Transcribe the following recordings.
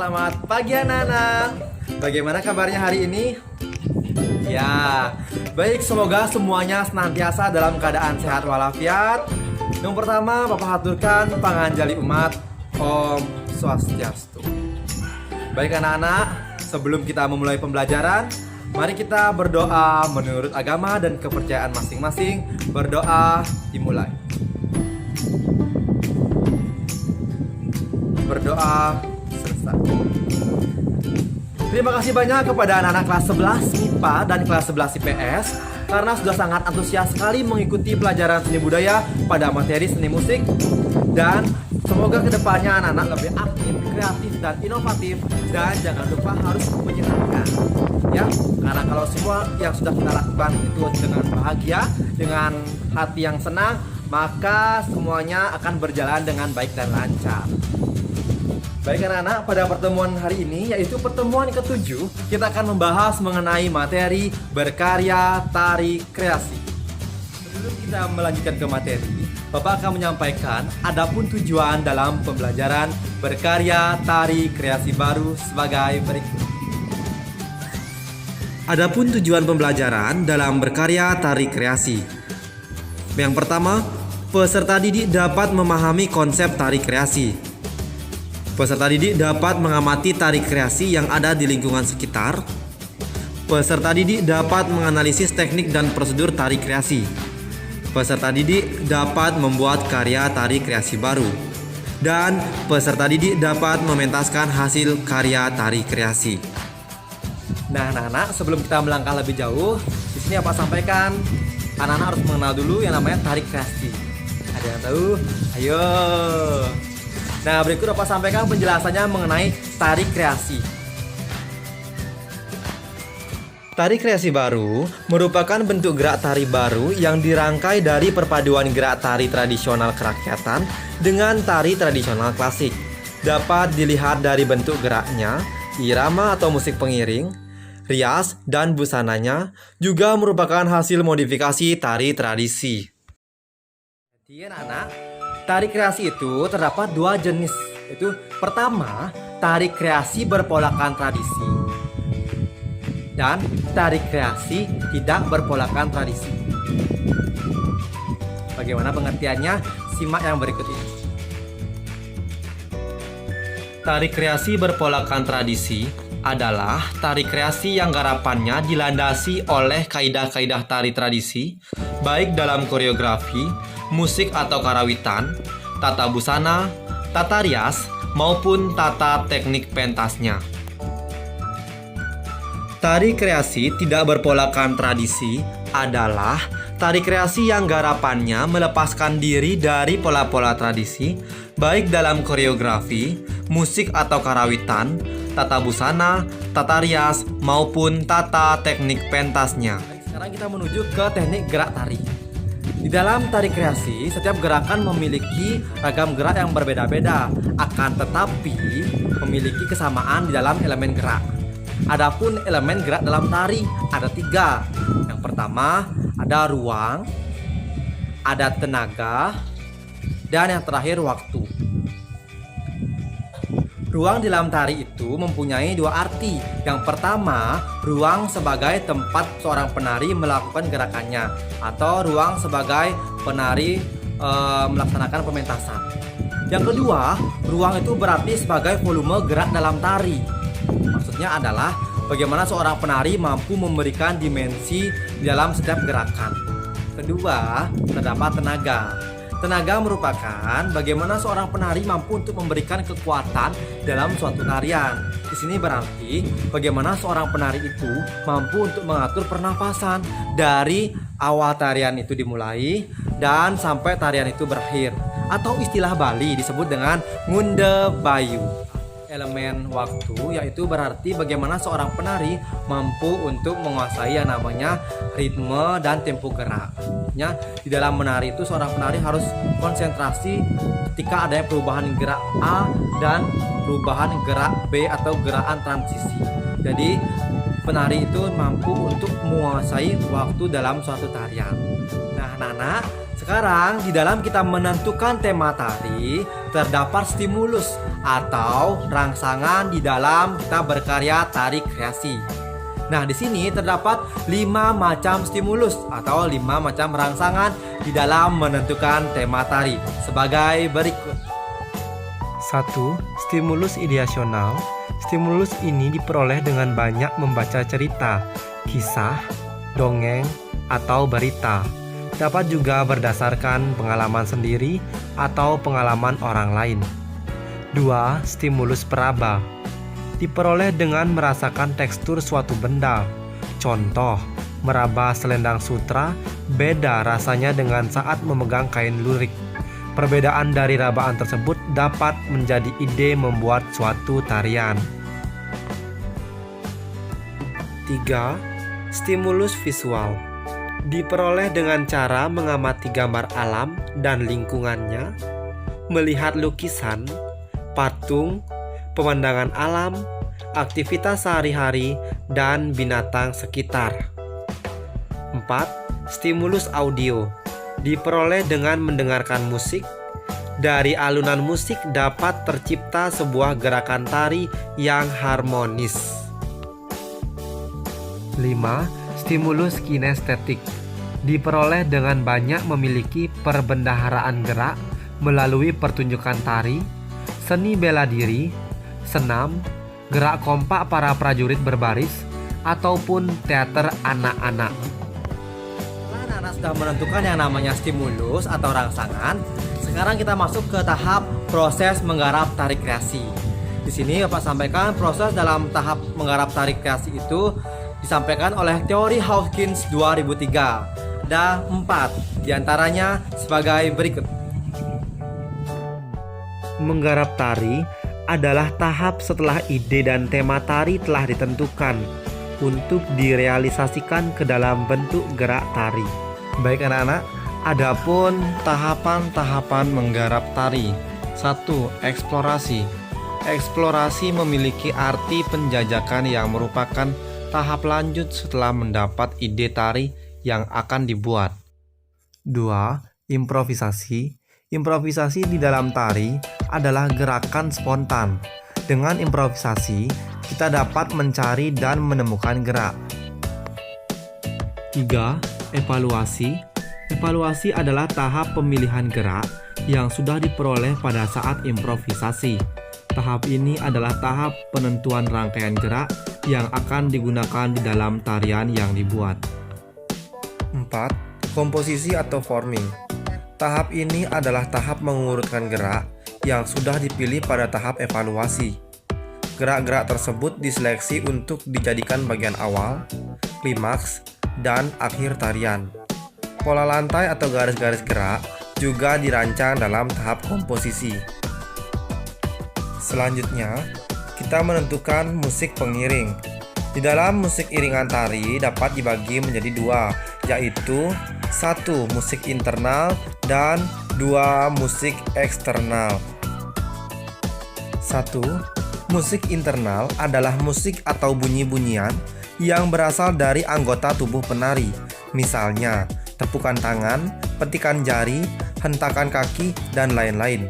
selamat pagi anak-anak. Bagaimana kabarnya hari ini? Ya, baik, semoga semuanya senantiasa dalam keadaan sehat walafiat. Yang pertama, Bapak haturkan panganjali umat, Om Swastiastu. Baik anak-anak, sebelum kita memulai pembelajaran, mari kita berdoa menurut agama dan kepercayaan masing-masing. Berdoa dimulai. Berdoa selesai. Terima kasih banyak kepada anak-anak kelas 11 MIPA dan kelas 11 IPS karena sudah sangat antusias sekali mengikuti pelajaran seni budaya pada materi seni musik. Dan semoga kedepannya anak-anak lebih aktif, kreatif, dan inovatif. Dan jangan lupa harus menyenangkan, ya, karena kalau semua yang sudah kita lakukan itu dengan bahagia, dengan hati yang senang, maka semuanya akan berjalan dengan baik dan lancar. Baik anak-anak, pada pertemuan hari ini, yaitu pertemuan ke-7, kita akan membahas mengenai materi berkarya tari kreasi. Sebelum kita melanjutkan ke materi, Bapak akan menyampaikan adapun tujuan dalam pembelajaran berkarya tari kreasi baru sebagai berikut. Adapun tujuan pembelajaran dalam berkarya tari kreasi. Yang pertama, peserta didik dapat memahami konsep tari kreasi. Peserta didik dapat mengamati tari kreasi yang ada di lingkungan sekitar. Peserta didik dapat menganalisis teknik dan prosedur tari kreasi. Peserta didik dapat membuat karya tari kreasi baru. Dan peserta didik dapat mementaskan hasil karya tari kreasi. Nah, anak-anak, sebelum kita melangkah lebih jauh, di sini apa sampaikan? Anak-anak harus mengenal dulu yang namanya tari kreasi. Ada yang tahu? Ayo. Nah, berikut Bapak sampaikan penjelasannya mengenai tari kreasi. Tari kreasi baru merupakan bentuk gerak tari baru yang dirangkai dari perpaduan gerak tari tradisional kerakyatan dengan tari tradisional klasik. Dapat dilihat dari bentuk geraknya, irama atau musik pengiring, rias, dan busananya juga merupakan hasil modifikasi tari tradisi. Jadi anak-anak, tari kreasi itu terdapat dua jenis. Itu pertama, tari kreasi berpolakan tradisi, dan tari kreasi tidak berpolakan tradisi. Bagaimana pengertiannya? Simak yang berikut ini. Tari kreasi berpolakan tradisi adalah tari kreasi yang garapannya dilandasi oleh kaidah-kaidah tari tradisi, baik dalam koreografi, musik atau karawitan, tata busana, tata rias, maupun tata teknik pentasnya. Tari kreasi tidak berpolakan tradisi adalah tari kreasi yang garapannya melepaskan diri dari pola-pola tradisi, baik dalam koreografi, musik atau karawitan, tata busana, tata rias, maupun tata teknik pentasnya. Sekarang kita menuju ke teknik gerak tari. Di dalam tari kreasi, setiap gerakan memiliki ragam gerak yang berbeda-beda, akan tetapi memiliki kesamaan di dalam elemen gerak. Adapun elemen gerak dalam tari ada 3. Yang pertama ada ruang, ada tenaga, dan yang terakhir waktu. Ruang di dalam tari itu mempunyai 2 arti. Yang pertama, ruang sebagai tempat seorang penari melakukan gerakannya, atau ruang sebagai penari melaksanakan pementasan. Yang kedua, ruang itu berarti sebagai volume gerak dalam tari. Maksudnya adalah bagaimana seorang penari mampu memberikan dimensi di dalam setiap gerakan. Kedua, terdapat tenaga. Tenaga merupakan bagaimana seorang penari mampu untuk memberikan kekuatan dalam suatu tarian. Di sini berarti bagaimana seorang penari itu mampu untuk mengatur pernafasan dari awal tarian itu dimulai dan sampai tarian itu berakhir. Atau istilah Bali disebut dengan ngunde bayu. Elemen waktu yaitu berarti bagaimana seorang penari mampu untuk menguasai yang namanya ritme dan tempo gerak. Di dalam menari itu seorang penari harus konsentrasi ketika adanya perubahan gerak A dan perubahan gerak B atau gerakan transisi. Jadi penari itu mampu untuk menguasai waktu dalam suatu tarian. Nah Nah, sekarang di dalam kita menentukan tema tari, terdapat stimulus atau rangsangan di dalam kita berkarya tari kreasi. Nah, di sini terdapat 5 macam stimulus atau 5 macam rangsangan di dalam menentukan tema tari sebagai berikut. 1. Stimulus ideasional. Stimulus ini diperoleh dengan banyak membaca cerita, kisah, dongeng, atau berita. Dapat juga berdasarkan pengalaman sendiri atau pengalaman orang lain. 2. Stimulus peraba. Diperoleh dengan merasakan tekstur suatu benda. Contoh, meraba selendang sutra beda rasanya dengan saat memegang kain lurik. Perbedaan dari rabaan tersebut dapat menjadi ide membuat suatu tarian. 3. Stimulus visual. Diperoleh dengan cara mengamati gambar alam dan lingkungannya, melihat lukisan, patung, pemandangan alam, aktivitas sehari-hari, dan binatang sekitar. 4. Stimulus audio. Diperoleh dengan mendengarkan musik. Dari alunan musik dapat tercipta sebuah gerakan tari yang harmonis. 5. Stimulus kinestetik. Diperoleh dengan banyak memiliki perbendaharaan gerak melalui pertunjukan tari, seni bela diri, senam, gerak kompak para prajurit berbaris, ataupun teater anak-anak. Setelah anak-anak sudah menentukan yang namanya stimulus atau rangsangan, sekarang kita masuk ke tahap proses menggarap tari kreasi. Di sini Bapak sampaikan proses dalam tahap menggarap tari kreasi itu disampaikan oleh teori Hawkins 2003. Ada 4 diantaranya sebagai berikut. Menggarap tari adalah tahap setelah ide dan tema tari telah ditentukan untuk direalisasikan ke dalam bentuk gerak tari. Baik anak-anak, adapun tahapan-tahapan menggarap tari. 1. Eksplorasi. Eksplorasi memiliki arti penjajakan yang merupakan tahap lanjut setelah mendapat ide tari yang akan dibuat. 2. Improvisasi. Improvisasi di dalam tari adalah gerakan spontan. Dengan improvisasi, kita dapat mencari dan menemukan gerak. 3. Evaluasi. Evaluasi adalah tahap pemilihan gerak yang sudah diperoleh pada saat improvisasi. Tahap ini adalah tahap penentuan rangkaian gerak yang akan digunakan di dalam tarian yang dibuat. 4. Komposisi atau forming. Tahap ini adalah tahap mengurutkan gerak yang sudah dipilih pada tahap evaluasi. Gerak-gerak tersebut diseleksi untuk dijadikan bagian awal, klimaks, dan akhir tarian. Pola lantai atau garis-garis gerak juga dirancang dalam tahap komposisi. Selanjutnya, kita menentukan musik pengiring. Di dalam musik iringan tari dapat dibagi menjadi 2, yaitu 1. Musik internal dan 2. Musik eksternal. 1. Musik internal adalah musik atau bunyi-bunyian yang berasal dari anggota tubuh penari. Misalnya, tepukan tangan, petikan jari, hentakan kaki, dan lain-lain.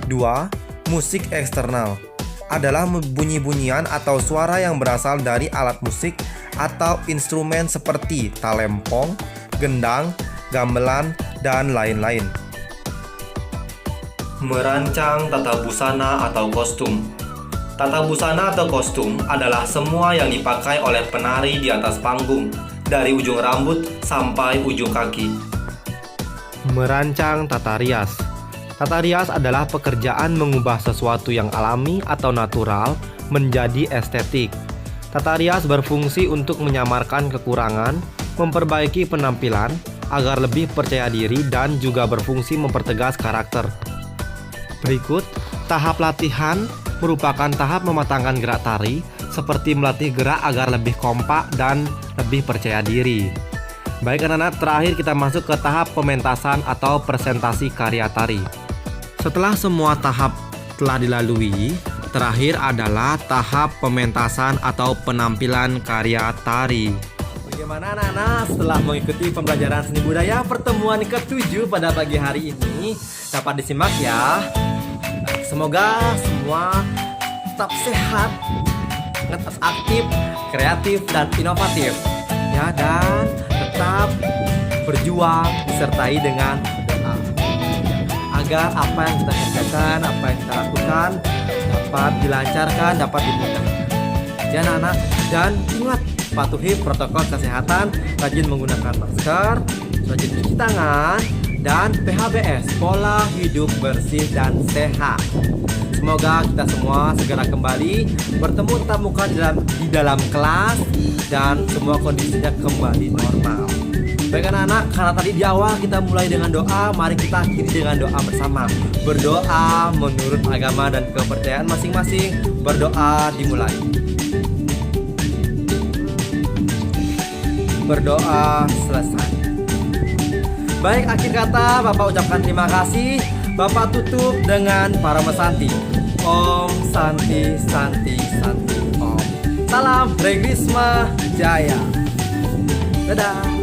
2. Musik eksternal adalah bunyi-bunyian atau suara yang berasal dari alat musik atau instrumen seperti talempong, gendang, gamelan, dan lain-lain. Merancang tata busana atau kostum. Tata busana atau kostum adalah semua yang dipakai oleh penari di atas panggung, dari ujung rambut sampai ujung kaki. Merancang tata rias. Tata rias adalah pekerjaan mengubah sesuatu yang alami atau natural menjadi estetik. Tata rias berfungsi untuk menyamarkan kekurangan, memperbaiki penampilan agar lebih percaya diri, dan juga berfungsi mempertegas karakter. Berikut, tahap latihan merupakan tahap mematangkan gerak tari, seperti melatih gerak agar lebih kompak dan lebih percaya diri. Baik anak-anak, terakhir kita masuk ke tahap pementasan atau presentasi karya tari. Setelah semua tahap telah dilalui, terakhir adalah tahap pementasan atau penampilan karya tari. Bagaimana anak-anak setelah mengikuti pembelajaran seni budaya pertemuan ke-7 pada pagi hari ini? Dapat disimak ya. Semoga semua tetap sehat, tetap aktif, kreatif, dan inovatif. Ya, dan tetap berjuang disertai dengan doa. Agar apa yang kita kerjakan, apa yang kita lakukan dapat dilancarkan, dapat dimudahkan. Ya anak-anak, dan ingat patuhi protokol kesehatan, rajin menggunakan masker, rajin cuci tangan, dan PHBS, pola hidup bersih dan sehat. Semoga kita semua segera kembali bertemu tatap muka di dalam kelas dan semua kondisinya kembali normal. Baik anak-anak, karena tadi di awal kita mulai dengan doa, mari kita akhiri dengan doa bersama. Berdoa menurut agama dan kepercayaan masing-masing. Berdoa dimulai. Berdoa selesai. Baik, akhir kata Bapak ucapkan terima kasih. Bapak tutup dengan para mesanti. Om Santi Santi Santi Om. Salam Regrisma Jaya. Dadah.